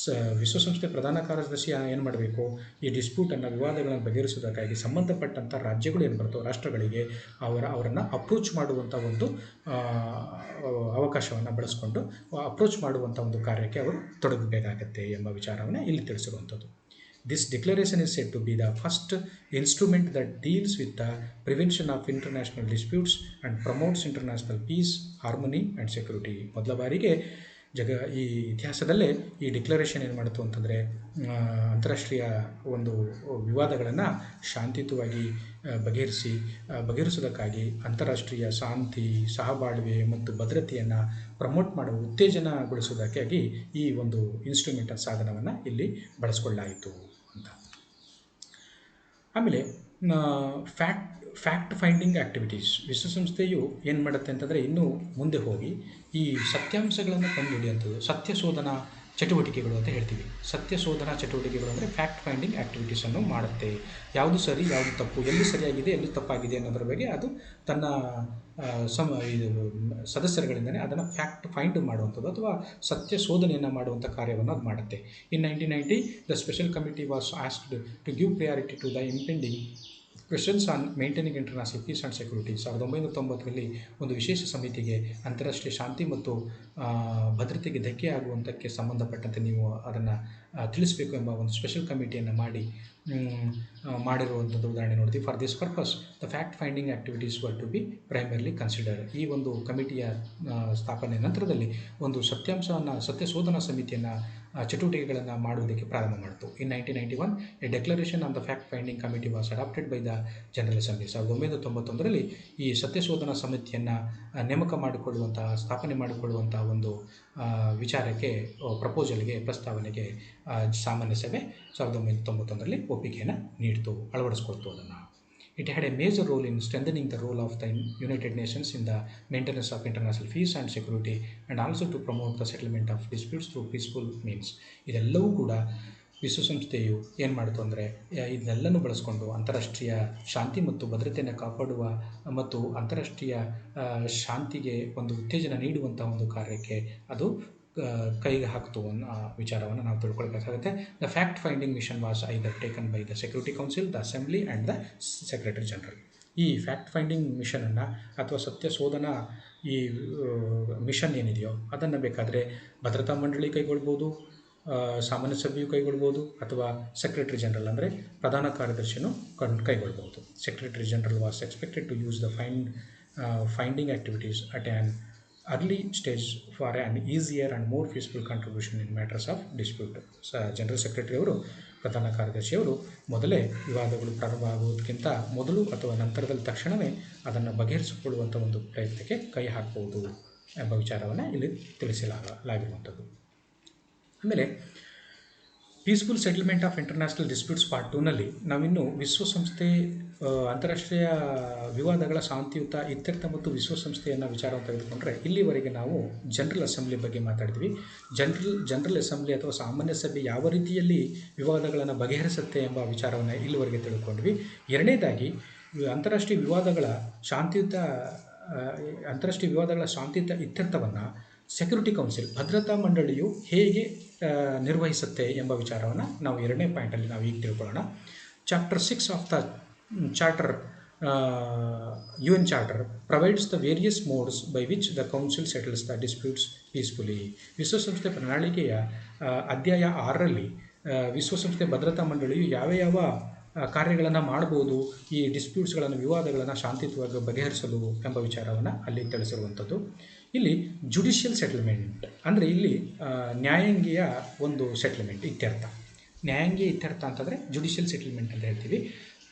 ವಿಶ್ವಸಂಸ್ಥೆ ಪ್ರಧಾನ ಕಾರ್ಯದರ್ಶಿ ಏನು ಮಾಡಬೇಕು, ಈ ಡಿಸ್ಪ್ಯೂಟನ್ನು, ವಿವಾದಗಳನ್ನು ಬಗೆಹರಿಸುವುದಕ್ಕಾಗಿ ಸಂಬಂಧಪಟ್ಟಂಥ ರಾಜ್ಯಗಳು ಏನು ಬರ್ತವೆ, ರಾಷ್ಟ್ರಗಳಿಗೆ ಅವರನ್ನು ಅಪ್ರೋಚ್ ಮಾಡುವಂಥ ಒಂದು ಅವಕಾಶವನ್ನು ಬಳಸಿಕೊಂಡು ಅಪ್ರೋಚ್ ಮಾಡುವಂಥ ಒಂದು ಕಾರ್ಯಕ್ಕೆ ಅವರು ತೊಡಗಬೇಕಾಗತ್ತೆ ಎಂಬ ವಿಚಾರವನ್ನು ಇಲ್ಲಿ ತಿಳಿಸಿರುವಂಥದ್ದು. This declaration is said to be the first instrument that deals with the prevention of international disputes and promotes international peace, harmony and security. ಮೊದಲ ಬಾರಿಗೆ ಈ ಇತಿಹಾಸದಲ್ಲೇ ಈ ಡಿಕ್ಲರೇಷನ್ ಏನು ಮಾಡಿತು ಅಂತಂದರೆ, ಅಂತಾರಾಷ್ಟ್ರೀಯ ಒಂದು ವಿವಾದಗಳನ್ನು ಶಾಂತಿಯುತವಾಗಿ ಬಗೆಹರಿಸೋದಕ್ಕಾಗಿ ಅಂತಾರಾಷ್ಟ್ರೀಯ ಶಾಂತಿ, ಸಹಬಾಳ್ವೆ ಮತ್ತು ಭದ್ರತೆಯನ್ನು ಪ್ರಮೋಟ್ ಮಾಡುವ, ಉತ್ತೇಜನಗೊಳಿಸೋದಕ್ಕಾಗಿ ಈ ಒಂದು ಇನ್ಸ್ಟ್ರೂಮೆಂಟ್ ಸಾಧನವನ್ನು ಇಲ್ಲಿ ಬಳಸ್ಕೊಳ್ಳಾಯಿತು ಅಂತ. ಆಮೇಲೆ ಫ್ಯಾಕ್ಟ್ ಫೈಂಡಿಂಗ್ ಆ್ಯಕ್ಟಿವಿಟೀಸ್. ವಿಶ್ವಸಂಸ್ಥೆಯು ಏನು ಮಾಡುತ್ತೆ ಅಂತಂದರೆ, ಇನ್ನೂ ಮುಂದೆ ಹೋಗಿ ಈ ಸತ್ಯಾಂಶಗಳನ್ನು ಕಂಡುಹಿಡಿಯುವಂಥದ್ದು, ಸತ್ಯ ಶೋಧನಾ ಚಟುವಟಿಕೆಗಳು ಅಂತ ಹೇಳ್ತೀವಿ. ಸತ್ಯ ಶೋಧನಾ ಚಟುವಟಿಕೆಗಳು ಅಂದರೆ ಫ್ಯಾಕ್ಟ್ ಫೈಂಡಿಂಗ್ ಆ್ಯಕ್ಟಿವಿಟೀಸನ್ನು ಮಾಡುತ್ತೆ. ಯಾವುದು ಸರಿ ಯಾವುದು ತಪ್ಪು, ಎಲ್ಲಿ ಸರಿಯಾಗಿದೆ ಎಲ್ಲಿ ತಪ್ಪಾಗಿದೆ ಅನ್ನೋದ್ರ ಬಗ್ಗೆ ಅದು ತನ್ನ ಇದು ಸದಸ್ಯರುಗಳಿಂದಲೇ ಅದನ್ನು ಫ್ಯಾಕ್ಟ್ ಫೈಂಡ್ ಮಾಡುವಂಥದ್ದು ಅಥವಾ ಸತ್ಯ ಶೋಧನೆಯನ್ನು ಮಾಡುವಂಥ ಕಾರ್ಯವನ್ನು ಅದು ಮಾಡುತ್ತೆ. In 1990 the special committee was asked to give priority to the impending questions on maintaining international peace and security. 1990ರಲ್ಲಿ ಒಂದು ವಿಶೇಷ ಸಮಿತಿಗೆ ಅಂತಾರಾಷ್ಟ್ರೀಯ ಶಾಂತಿ ಮತ್ತು ಭದ್ರತೆಗೆ ಧಕ್ಕೆ ಆಗುವಂಥಕ್ಕೆ ಸಂಬಂಧಪಟ್ಟಂತೆ ನೀವು ಅದನ್ನು ತಿಳಿಸಬೇಕು ಎಂಬ ಒಂದು ಸ್ಪೆಷಲ್ ಕಮಿಟಿಯನ್ನು ಮಾಡಿರುವಂಥದ್ದು ಉದಾಹರಣೆ ನೋಡ್ತೀವಿ. For this purpose the fact finding activities were to be primarily considered. ಈ ಒಂದು ಕಮಿಟಿಯ ಸ್ಥಾಪನೆ ನಂತರದಲ್ಲಿ ಒಂದು ಸತ್ಯ ಶೋಧನಾ ಸಮಿತಿಯನ್ನು ಚಟುವಟಿಕೆಗಳನ್ನು ಮಾಡುವುದಕ್ಕೆ ಪ್ರಾರಂಭ ಮಾಡಿತು. In 1991 a declaration on the fact finding committee was adopted by the General Assembly. 1991ರಲ್ಲಿ ಈ ಸತ್ಯಶೋಧನಾ ಸಮಿತಿಯನ್ನು ಸ್ಥಾಪನೆ ಮಾಡಿಕೊಳ್ಳುವಂಥ ಒಂದು ವಿಚಾರಕ್ಕೆ ಪ್ರಪೋಸಲ್ಗೆ ಪ್ರಸ್ತಾವನೆಗೆ ಸಾಮಾನ್ಯ ಸಭೆ 1991ರಲ್ಲಿ ಒಪ್ಪಿಗೆಯನ್ನು ನೀಡಿತು, ಅಳವಡಿಸ್ಕೊಳ್ತು ಅದನ್ನು. It had a major role in strengthening the role of the United Nations in the maintenance of international peace and security and also to promote the settlement of disputes through peaceful means. ಇದೆಲ್ಲವೂ ಕೂಡ ವಿಶ್ವಸಂಸ್ಥೆಯು ಏನು ಮಾಡಿತು ಅಂದರೆ ಇದನ್ನೆಲ್ಲನೂ ಬಳಸ್ಕೊಂಡು ಅಂತಾರಾಷ್ಟ್ರೀಯ ಶಾಂತಿ ಮತ್ತು ಭದ್ರತೆಯನ್ನು ಕಾಪಾಡುವ ಮತ್ತು ಅಂತಾರಾಷ್ಟ್ರೀಯ ಶಾಂತಿಗೆ ಒಂದು ಉತ್ತೇಜನ ನೀಡುವಂಥ ಒಂದು ಕಾರ್ಯಕ್ಕೆ ಅದು ಕೈಗೆ ಹಾಕ್ತು ಅನ್ನೋ ವಿಚಾರವನ್ನು ನಾವು ತಿಳ್ಕೊಳ್ಬೇಕಾಗುತ್ತೆ. The fact finding mission was either taken by the Security Council, the assembly and the secretary general. ಈ ಫ್ಯಾಕ್ಟ್ ಫೈಂಡಿಂಗ್ ಮಿಷನನ್ನು ಅಥವಾ ಸತ್ಯ ಶೋಧನಾ ಈ ಮಿಷನ್ ಏನಿದೆಯೋ ಅದನ್ನು ಬೇಕಾದರೆ ಭದ್ರತಾ ಮಂಡಳಿ ಕೈಗೊಳ್ಬೋದು, ಸಾಮಾನ್ಯ ಸಭೆಯು ಕೈಗೊಳ್ಬೋದು, ಅಥವಾ ಸೆಕ್ರೆಟರಿ ಜನರಲ್ ಅಂದರೆ ಪ್ರಧಾನ ಕಾರ್ಯದರ್ಶಿನೂ ಕೈಗೊಳ್ಬೋದು. Secretary general was expected to use the finding activities at an early stage for an easier and more peaceful contribution in matters of dispute. General secretary ಅವರು, ಪ್ರಧಾನ ಕಾರ್ಯದರ್ಶಿಯವರು ಮೊದಲೇ ವಿವಾದಗಳು ಪ್ರಾರಂಭ ಆಗುವುದಕ್ಕಿಂತ ಮೊದಲು ಅಥವಾ ನಂತರದಲ್ಲಿ ತಕ್ಷಣವೇ ಅದನ್ನು ಬಗೆಹರಿಸಿಕೊಳ್ಳುವಂಥ ಒಂದು ಪ್ರಯತ್ನಕ್ಕೆ ಕೈ ಹಾಕಬಹುದು ಎಂಬ ವಿಚಾರವನ್ನು ಇಲ್ಲಿ ತಿಳಿಸಲಾಗಿರುವಂಥದ್ದು. ಆಮೇಲೆ peaceful settlement of international disputes part 2ನಲ್ಲಿ ನಾವಿನ್ನು ವಿಶ್ವಸಂಸ್ಥೆ ಅಂತಾರಾಷ್ಟ್ರೀಯ ವಿವಾದಗಳ ಶಾಂತಿಯುತ ಇತ್ಯರ್ಥ ಮತ್ತು ವಿಶ್ವಸಂಸ್ಥೆಯನ್ನು ವಿಚಾರವನ್ನು ತೆಗೆದುಕೊಂಡ್ರೆ ಇಲ್ಲಿವರೆಗೆ ನಾವು ಜನರಲ್ ಅಸೆಂಬ್ಲಿ ಬಗ್ಗೆ ಮಾತಾಡಿದ್ವಿ. ಜನರಲ್ ಅಸೆಂಬ್ಲಿ ಅಥವಾ ಸಾಮಾನ್ಯ ಸಭೆ ಯಾವ ರೀತಿಯಲ್ಲಿ ವಿವಾದಗಳನ್ನು ಬಗೆಹರಿಸುತ್ತೆ ಎಂಬ ವಿಚಾರವನ್ನು ಇಲ್ಲಿವರೆಗೆ ತಿಳ್ಕೊಂಡ್ವಿ. ಎರಡನೇದಾಗಿ ಅಂತಾರಾಷ್ಟ್ರೀಯ ವಿವಾದಗಳ ಶಾಂತಿಯುತ ಇತ್ಯರ್ಥವನ್ನು ಸೆಕ್ಯೂರಿಟಿ ಕೌನ್ಸಿಲ್ ಭದ್ರತಾ ಮಂಡಳಿಯು ಹೇಗೆ ನಿರ್ವಹಿಸುತ್ತೆ ಎಂಬ ವಿಚಾರವನ್ನು ನಾವು ಎರಡನೇ ಪಾಯಿಂಟಲ್ಲಿ ನಾವು ಈಗ ತಿಳ್ಕೊಳ್ಳೋಣ. Chapter 6 of the charter UN Charter provides the various modes by which the Council settles the disputes peacefully. ವಿಶ್ವಸಂಸ್ಥೆ ಪ್ರಣಾಳಿಕೆಯ ಅಧ್ಯಾಯ 6ರಲ್ಲಿ ವಿಶ್ವಸಂಸ್ಥೆ ಭದ್ರತಾ ಮಂಡಳಿಯು ಯಾವ ಕಾರ್ಯಗಳನ್ನು ಮಾಡ್ಬೋದು ಈ ಡಿಸ್ಪ್ಯೂಟ್ಸ್ಗಳನ್ನು ವಿವಾದಗಳನ್ನು ಶಾಂತಿಯುತವಾಗಿ ಬಗೆಹರಿಸಲು ಎಂಬ ವಿಚಾರವನ್ನು ಅಲ್ಲಿ ತಿಳಿಸಿರುವಂಥದ್ದು. ಇಲ್ಲಿ ಜುಡಿಷಿಯಲ್ ಸೆಟಲ್ಮೆಂಟ್ ಅಂದರೆ ಇಲ್ಲಿ ನ್ಯಾಯಾಂಗೀಯ ಒಂದು ಸೆಟಲ್ಮೆಂಟ್ ಇತ್ಯರ್ಥ. ನ್ಯಾಯಾಂಗೀಯ ಇತ್ಯರ್ಥ ಅಂತಂದರೆ ಜುಡಿಷಿಯಲ್ ಸೆಟಲ್ಮೆಂಟ್ ಅಂತ ಹೇಳ್ತೀವಿ.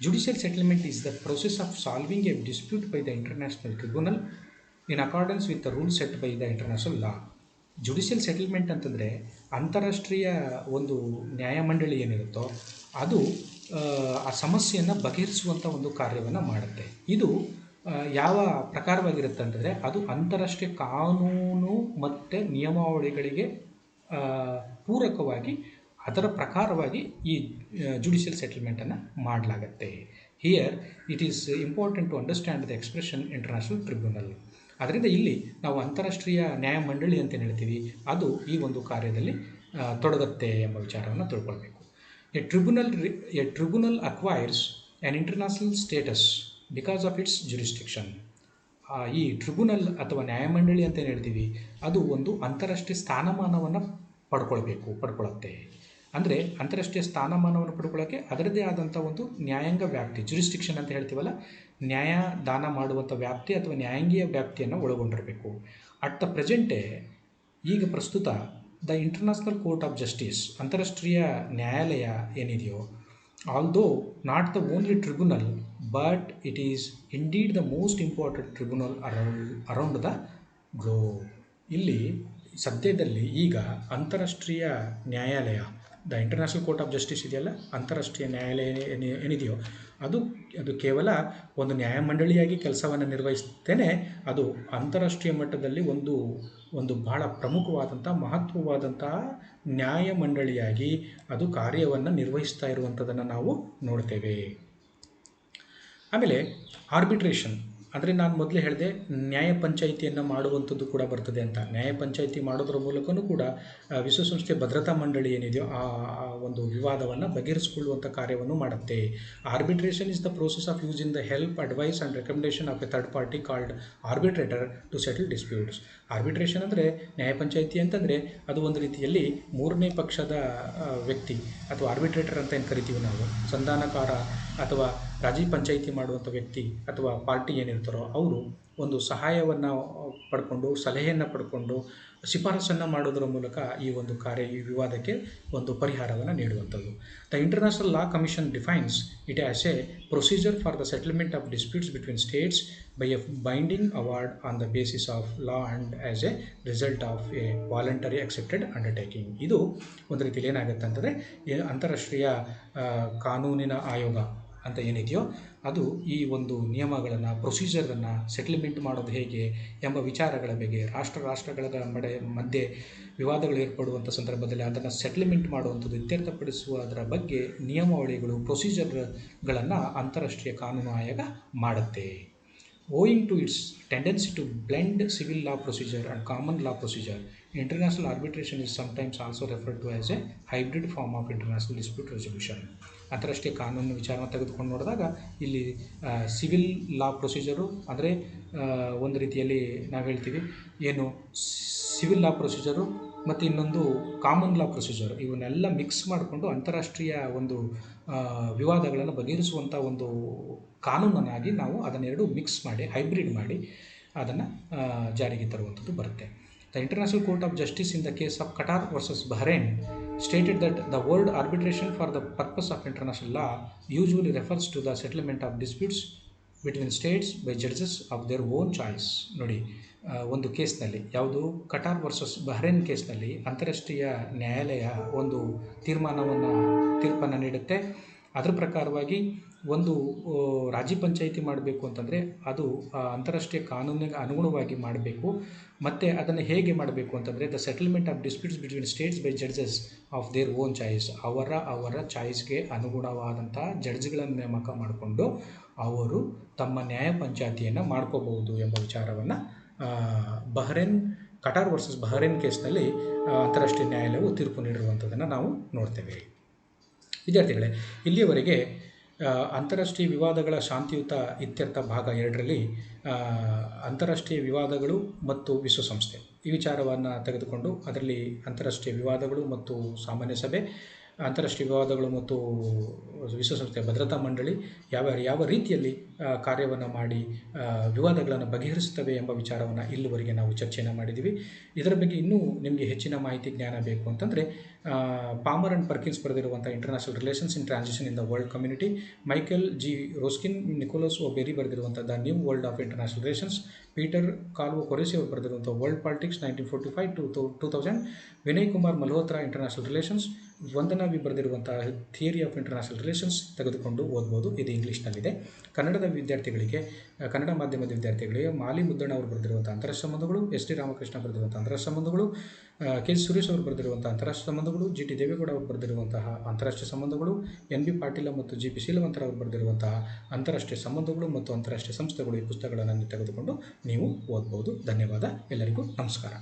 Judicial settlement is the process of solving a dispute by the International Tribunal in accordance with the rules set by the international law. Judicial settlement ಅಂತಂದರೆ ಅಂತಾರಾಷ್ಟ್ರೀಯ ಒಂದು ನ್ಯಾಯಮಂಡಳಿ ಏನಿರುತ್ತೋ ಅದು ಆ ಸಮಸ್ಯೆಯನ್ನು ಬಗೆಹರಿಸುವಂಥ ಒಂದು ಕಾರ್ಯವನ್ನು ಮಾಡುತ್ತೆ. ಇದು ಯಾವ ಪ್ರಕಾರವಾಗಿರುತ್ತೆ ಅಂತಂದರೆ ಅದು ಅಂತಾರಾಷ್ಟ್ರೀಯ ಕಾನೂನು ಮತ್ತು ನಿಯಮಾವಳಿಗಳಿಗೆ ಪೂರಕವಾಗಿ ಅದರ ಪ್ರಕಾರವಾಗಿ ಈ ಜುಡಿಷಿಯಲ್ ಸೆಟಲ್ಮೆಂಟನ್ನು ಮಾಡಲಾಗತ್ತೆ. Here it is important to understand the expression international tribunal. ಅದರಿಂದ ಇಲ್ಲಿ ನಾವು ಅಂತಾರಾಷ್ಟ್ರೀಯ ನ್ಯಾಯಮಂಡಳಿ ಅಂತ ಹೇಳ್ತೀವಿ, ಅದು ಈ ಒಂದು ಕಾರ್ಯದಲ್ಲಿ ತೊಡಗುತ್ತೆ ಎಂಬ ವಿಚಾರವನ್ನು ತಿಳ್ಕೊಳ್ಬೇಕು. A tribunal acquires an international status because of it's jurisdiction. ಈ ಟ್ರಿಬ್ಯುನಲ್ ಅಥವಾ ನ್ಯಾಯಮಂಡಳಿ ಅಂತ ಹೇಳ್ತೀವಿ, ಅದು ಒಂದು ಅಂತಾರಾಷ್ಟ್ರೀಯ ಸ್ಥಾನಮಾನವನ್ನು ಪಡ್ಕೊಳ್ಳುತ್ತೆ. ಅಂದರೆ ಅಂತಾರಾಷ್ಟ್ರೀಯ ಸ್ಥಾನಮಾನವನ್ನು ಪಡ್ಕೊಳ್ಳೋಕ್ಕೆ ಅದರದ್ದೇ ಆದಂಥ ಒಂದು ನ್ಯಾಯಾಂಗ ವ್ಯಾಪ್ತಿ, ಜುರಿಸ್ಟಿಕ್ಷನ್ ಅಂತ ಹೇಳ್ತೀವಲ್ಲ, ನ್ಯಾಯದಾನ ಮಾಡುವಂಥ ವ್ಯಾಪ್ತಿ ಅಥವಾ ನ್ಯಾಯಾಂಗೀಯ ವ್ಯಾಪ್ತಿಯನ್ನು ಒಳಗೊಂಡಿರಬೇಕು. ಅಟ್ ದ ಪ್ರೆಸೆಂಟೇ ಈಗ ಪ್ರಸ್ತುತ the international court of justice, ಅಂತಾರಾಷ್ಟ್ರೀಯ ನ್ಯಾಯಾಲಯ ಏನಿದೆಯೋ, although not the only tribunal but it is indeed the most important tribunal around the globe. ಇಲ್ಲಿ ಸದ್ಯದಲ್ಲಿ ಈಗ ಅಂತಾರಾಷ್ಟ್ರೀಯ ನ್ಯಾಯಾಲಯ the international court of justice ಇದೆಯಲ್ಲ, ಅಂತಾರಾಷ್ಟ್ರೀಯ ನ್ಯಾಯಾಲಯ ಏನಿದೆಯೋ ಅದು ಕೇವಲ ಒಂದು ನ್ಯಾಯಮಂಡಳಿಯಾಗಿ ಕೆಲಸವನ್ನು ನಿರ್ವಹಿಸ್ತೇನೆ, ಅದು ಅಂತಾರಾಷ್ಟ್ರೀಯ ಮಟ್ಟದಲ್ಲಿ ಒಂದು ಬಹಳ ಪ್ರಮುಖವಾದಂಥ ಮಹತ್ವವಾದಂತಹ ನ್ಯಾಯಮಂಡಳಿಯಾಗಿ ಅದು ಕಾರ್ಯವನ್ನು ನಿರ್ವಹಿಸ್ತಾ ಇರುವಂಥದ್ದನ್ನು ನಾವು ನೋಡ್ತೇವೆ. ಆಮೇಲೆ ಆರ್ಬಿಟ್ರೇಷನ್ ಅಂದರೆ ನಾನು ಮೊದಲೇ ಹೇಳಿದೆ, ನ್ಯಾಯ ಪಂಚಾಯಿತಿಯನ್ನು ಮಾಡುವಂಥದ್ದು ಕೂಡ ಬರ್ತದೆ ಅಂತ. ನ್ಯಾಯ ಪಂಚಾಯಿತಿ ಮಾಡೋದ್ರ ಮೂಲಕವೂ ಕೂಡ ವಿಶ್ವಸಂಸ್ಥೆ ಭದ್ರತಾ ಮಂಡಳಿ ಏನಿದೆಯೋ ಆ ಒಂದು ವಿವಾದವನ್ನು ಬಗೆಹರಿಸಿಕೊಳ್ಳುವಂಥ ಕಾರ್ಯವನ್ನು ಮಾಡುತ್ತೆ. Arbitration is the process of using the help, advice and recommendation of a third party called arbitrator to settle disputes. Arbitration ಅಂದರೆ ನ್ಯಾಯ ಪಂಚಾಯಿತಿ ಅಂತಂದರೆ ಅದು ಒಂದು ರೀತಿಯಲ್ಲಿ ಮೂರನೇ ಪಕ್ಷದ ವ್ಯಕ್ತಿ ಅಥವಾ ಆರ್ಬಿಟ್ರೇಟರ್ ಅಂತ ಏನು ಕರಿತೀವಿ ನಾವು, ಸಂಧಾನಕಾರ ಅಥವಾ ರಾಜಿ ಪಂಚಾಯಿತಿ ಮಾಡುವಂಥ ವ್ಯಕ್ತಿ ಅಥವಾ ಪಾರ್ಟಿ ಏನಿರ್ತಾರೋ ಅವರು ಒಂದು ಸಹಾಯವನ್ನು ಪಡ್ಕೊಂಡು, ಸಲಹೆಯನ್ನು ಪಡ್ಕೊಂಡು, ಶಿಫಾರಸನ್ನು ಮಾಡೋದರ ಮೂಲಕ ಈ ವಿವಾದಕ್ಕೆ ಒಂದು ಪರಿಹಾರವನ್ನು ನೀಡುವಂಥದ್ದು. The International Law Commission defines it as a procedure for the settlement of disputes between states by a binding award on the basis of law and as a result of a voluntary accepted undertaking. ಇದು ಒಂದು ರೀತಿಯಲ್ಲಿ ಏನಾಗುತ್ತೆ ಅಂತಂದರೆ, ಅಂತಾರಾಷ್ಟ್ರೀಯ ಕಾನೂನಿನ ಆಯೋಗ ಅಂತ ಏನಿದೆಯೋ ಅದು ಈ ಒಂದು ನಿಯಮಗಳನ್ನು, ಪ್ರೊಸೀಜರನ್ನು ಸೆಟಲ್ಮೆಂಟ್ ಮಾಡೋದು ಹೇಗೆ ಎಂಬ ವಿಚಾರಗಳ ಬಗ್ಗೆ, ರಾಷ್ಟ್ರಗಳ ಮಧ್ಯೆ ವಿವಾದಗಳು ಏರ್ಪಡುವಂಥ ಸಂದರ್ಭದಲ್ಲಿ ಅದನ್ನು ಸೆಟಲ್ಮೆಂಟ್ ಮಾಡುವಂಥದ್ದು, ಇತ್ಯರ್ಥಪಡಿಸುವುದರ ಬಗ್ಗೆ ನಿಯಮಾವಳಿಗಳು, ಪ್ರೊಸೀಜರ್ಗಳನ್ನು ಅಂತಾರಾಷ್ಟ್ರೀಯ ಕಾನೂನು ಆಯೋಗ ಮಾಡುತ್ತೆ. Owing to its tendency to blend civil law procedure and common law procedure, international arbitration is sometimes also referred to as a hybrid form of international dispute resolution. ಅಂತಾರಾಷ್ಟ್ರೀಯ ಕಾನೂನು ವಿಚಾರವನ್ನು ತೆಗೆದುಕೊಂಡು ನೋಡಿದಾಗ ಇಲ್ಲಿ ಸಿವಿಲ್ ಲಾ ಪ್ರೊಸೀಜರು ಅಂದರೆ ಒಂದು ರೀತಿಯಲ್ಲಿ ನಾವು ಹೇಳ್ತೀವಿ ಏನು ಸಿವಿಲ್ ಲಾ ಪ್ರೊಸೀಜರು ಮತ್ತು ಇನ್ನೊಂದು ಕಾಮನ್ ಲಾ ಪ್ರೊಸೀಜರ್, ಇವನ್ನೆಲ್ಲ ಮಿಕ್ಸ್ ಮಾಡಿಕೊಂಡು ಅಂತಾರಾಷ್ಟ್ರೀಯ ಒಂದು ವಿವಾದಗಳನ್ನು ಬಗೆಹರಿಸುವಂಥ ಒಂದು ಕಾನೂನನ್ನಾಗಿ ನಾವು ಅದನ್ನೆರಡು ಮಿಕ್ಸ್ ಮಾಡಿ, ಹೈಬ್ರಿಡ್ ಮಾಡಿ ಅದನ್ನು ಜಾರಿಗೆ ತರುವಂಥದ್ದು ಬರುತ್ತೆ. The international court of justice in the case of Qatar versus Bahrain stated that the word arbitration for the purpose of international law usually refers to the settlement of disputes between states by judges of their own choice. ನೋಡಿ, ಒಂದು ಕೇಸ್ನಲ್ಲಿ, ಯಾವುದು Qatar versus Bahrain ಕೇಸ್ನಲ್ಲಿ ಅಂತಾರಾಷ್ಟ್ರೀಯ ನ್ಯಾಯಾಲಯ ಒಂದು ತೀರ್ಪನ್ನು ನೀಡುತ್ತೆ. ಅದರ ಪ್ರಕಾರವಾಗಿ ಒಂದು ರಾಜಿ ಪಂಚಾಯಿತಿ ಮಾಡಬೇಕು ಅಂತಂದರೆ ಅದು ಅಂತಾರಾಷ್ಟ್ರೀಯ ಕಾನೂನಿಗೆ ಅನುಗುಣವಾಗಿ ಮಾಡಬೇಕು. ಮತ್ತು ಅದನ್ನು ಹೇಗೆ ಮಾಡಬೇಕು ಅಂತಂದರೆ, the settlement of disputes between states by judges of their own choice, ಅವರ ಚಾಯ್ಸ್ಗೆ ಅನುಗುಣವಾದಂಥ ಜಡ್ಜ್ಗಳನ್ನು ನೇಮಕ ಮಾಡಿಕೊಂಡು ಅವರು ತಮ್ಮ ನ್ಯಾಯ ಪಂಚಾಯಿತಿಯನ್ನು ಮಾಡ್ಕೋಬಹುದು ಎಂಬ ವಿಚಾರವನ್ನು ಕಟಾರ್ ವರ್ಸಸ್ ಬಹ್ರೇನ್ ಕೇಸ್ನಲ್ಲಿ ಅಂತಾರಾಷ್ಟ್ರೀಯ ನ್ಯಾಯಾಲಯವು ತೀರ್ಪು ನೀಡಿರುವಂಥದ್ದನ್ನು ನಾವು ನೋಡ್ತೇವೆ. ವಿದ್ಯಾರ್ಥಿಗಳೇ, ಇಲ್ಲಿಯವರೆಗೆ ಅಂತಾರಾಷ್ಟ್ರೀಯ ವಿವಾದಗಳ ಶಾಂತಿಯುತ ಇತ್ಯರ್ಥ ಭಾಗ 2ರಲ್ಲಿ ಅಂತಾರಾಷ್ಟ್ರೀಯ ವಿವಾದಗಳು ಮತ್ತು ವಿಶ್ವಸಂಸ್ಥೆ ಈ ವಿಚಾರವನ್ನು ತೆಗೆದುಕೊಂಡು ಅದರಲ್ಲಿ ಅಂತಾರಾಷ್ಟ್ರೀಯ ವಿವಾದಗಳು ಮತ್ತು ಸಾಮಾನ್ಯ ಸಭೆ, ಅಂತಾರಾಷ್ಟ್ರೀಯ ವಿವಾದಗಳು ಮತ್ತು ವಿಶ್ವಸಂಸ್ಥೆಯ ಭದ್ರತಾ ಮಂಡಳಿ ಯಾವ ರೀತಿಯಲ್ಲಿ ಕಾರ್ಯವನ್ನು ಮಾಡಿ ವಿವಾದಗಳನ್ನು ಬಗೆಹರಿಸುತ್ತವೆ ಎಂಬ ವಿಚಾರವನ್ನು ಇಲ್ಲಿವರೆಗೆ ನಾವು ಚರ್ಚೆಯನ್ನು ಮಾಡಿದ್ದೀವಿ. ಇದರ ಬಗ್ಗೆ ಇನ್ನೂ ನಿಮಗೆ ಹೆಚ್ಚಿನ ಮಾಹಿತಿ ಜ್ಞಾನ ಬೇಕು ಅಂತಂದರೆ ಪಾಮರ್ ಆ್ಯಂಡ್ ಪರ್ಕಿನ್ಸ್ ಬರೆದಿರುವಂಥ international relations in transition in the world community, Michael G Roskin, Nicholas O Berry ಬರೆದಿರುವಂಥ the new world of international relations, Peter Calvocoressi ಅವರು ಬರೆದಿರುವಂಥ world politics 1945 to 2000, Vinay Kumar Malhotra international relations, Vandana V ಬರೆದಿರುವಂಥ theory of international relations ತೆಗೆದುಕೊಂಡು ಓದ್ಬೋದು. ಇದು ಇಂಗ್ಲೀಷ್ನಲ್ಲಿದೆ. ಕನ್ನಡ ಮಾಧ್ಯಮದ ವಿದ್ಯಾರ್ಥಿಗಳಿಗೆ ಮಾಲಿ ಮುದ್ದಣ್ಣ ಅವರು ಬರೆದಿರುವಂಥ ಅಂತಾರಾಷ್ಟ್ರೀಯ ಸಂಬಂಧಗಳು, ಎಸ್ ಟಿ ರಾಮಕೃಷ್ಣ ಬರೆದಿರುವಂಥ ಅಂತಾರಾಷ್ಟ್ರೀಯ ಸಂಬಂಧಗಳು, ಕೆ ಸುರೇಶ್ ಅವರು ಬರೆದಿರುವಂಥ ಅಂತಾರಾಷ್ಟ್ರೀಯ ಸಂಬಂಧಗಳು, ಜಿ ಟಿ ದೇವೇಗೌಡ ಅವರು ಬರೆದಿರುವಂತಹ ಅಂತಾರಾಷ್ಟ್ರೀಯ ಸಂಬಂಧಗಳು, ಎನ್ ಬಿ ಪಾಟೀಲ ಮತ್ತು ಜಿ ಪಿ ಶೀಲವಂತರ ಅವರು ಬರೆದಿರುವಂತಹ ಅಂತಾರಾಷ್ಟ್ರೀಯ ಸಂಬಂಧಗಳು ಮತ್ತು ಅಂತಾರಾಷ್ಟ್ರೀಯ ಸಂಸ್ಥೆಗಳು ಈ ಪುಸ್ತಕಗಳನ್ನು ತೆಗೆದುಕೊಂಡು ನೀವು ಓದ್ಬೋದು. ಧನ್ಯವಾದ. ಎಲ್ಲರಿಗೂ ನಮಸ್ಕಾರ.